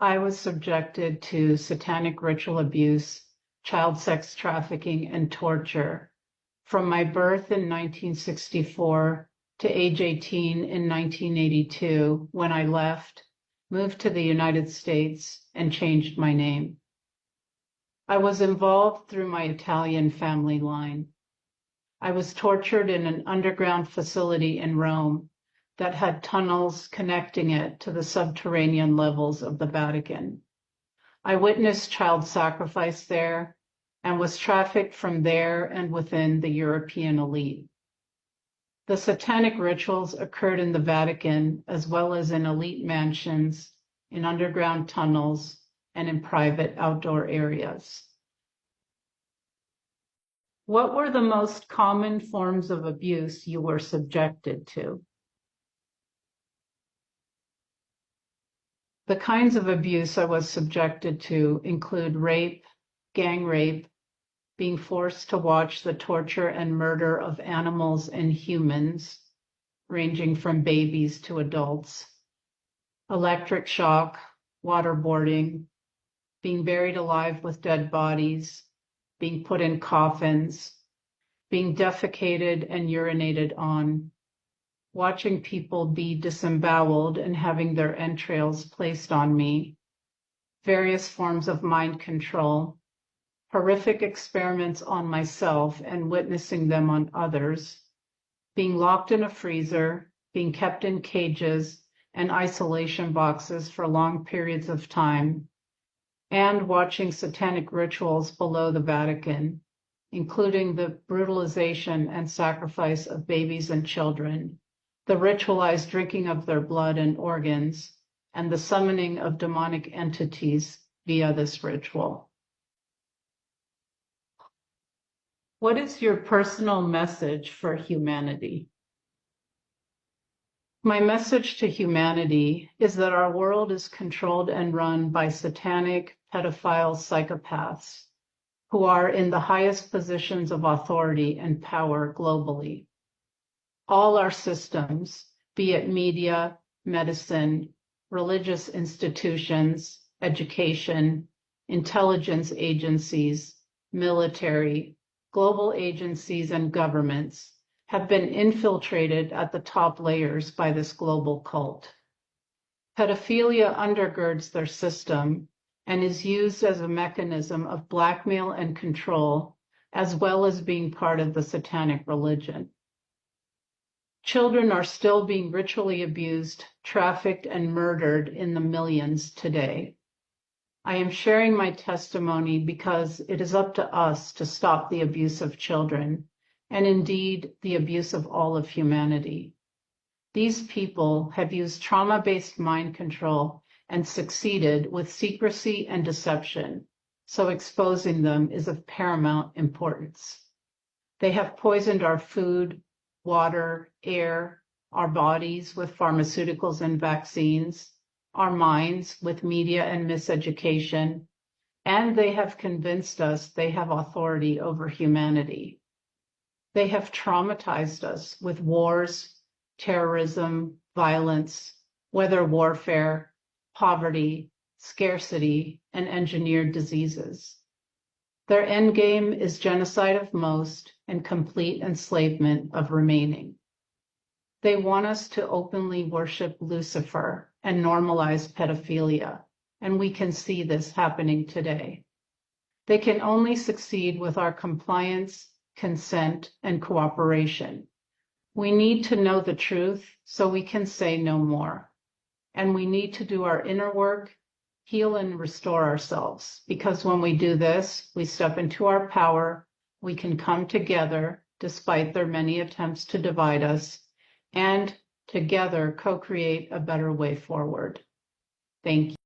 I was subjected to satanic ritual abuse, child sex trafficking, and torture from my birth in 1964 to age 18 in 1982, when I left, moved to the United States, and changed my name. I was involved through my Italian family line. I was tortured in an underground facility in Rome that had tunnels connecting it to the subterranean levels of the Vatican. I witnessed child sacrifice there and was trafficked from there and within the European elite. The satanic rituals occurred in the Vatican as well as in elite mansions, in underground tunnels, and in private outdoor areas. What were the most common forms of abuse you were subjected to? The kinds of abuse I was subjected to include rape, gang rape, being forced to watch the torture and murder of animals and humans, ranging from babies to adults, electric shock, waterboarding, being buried alive with dead bodies, being put in coffins, being defecated and urinated on, watching people be disemboweled and having their entrails placed on me, various forms of mind control, horrific experiments on myself and witnessing them on others, being locked in a freezer, being kept in cages and isolation boxes for long periods of time, and watching satanic rituals below the Vatican, including the brutalization and sacrifice of babies and children, the ritualized drinking of their blood and organs, and the summoning of demonic entities via this ritual. What is your personal message for humanity? My message to humanity is that our world is controlled and run by satanic, pedophile psychopaths who are in the highest positions of authority and power globally. All our systems, be it media, medicine, religious institutions, education, intelligence agencies, military, global agencies, and governments, have been infiltrated at the top layers by this global cult. Pedophilia undergirds their system and is used as a mechanism of blackmail and control, as well as being part of the satanic religion. Children are still being ritually abused, trafficked, and murdered in the millions today. I am sharing my testimony because it is up to us to stop the abuse of children, and indeed the abuse of all of humanity. These people have used trauma-based mind control and succeeded with secrecy and deception, so exposing them is of paramount importance. They have poisoned our food, water, air, our bodies with pharmaceuticals and vaccines, our minds with media and miseducation, and they have convinced us they have authority over humanity. They have traumatized us with wars, terrorism, violence, weather warfare, poverty, scarcity, and engineered diseases. Their endgame is genocide of most and complete enslavement of remaining. They want us to openly worship Lucifer and normalize pedophilia, and we can see this happening today. They can only succeed with our compliance, consent, and cooperation. We need to know the truth so we can say no more. And we need to do our inner work, heal and restore ourselves, because when we do this, we step into our power, we can come together despite their many attempts to divide us, and together co-create a better way forward. Thank you.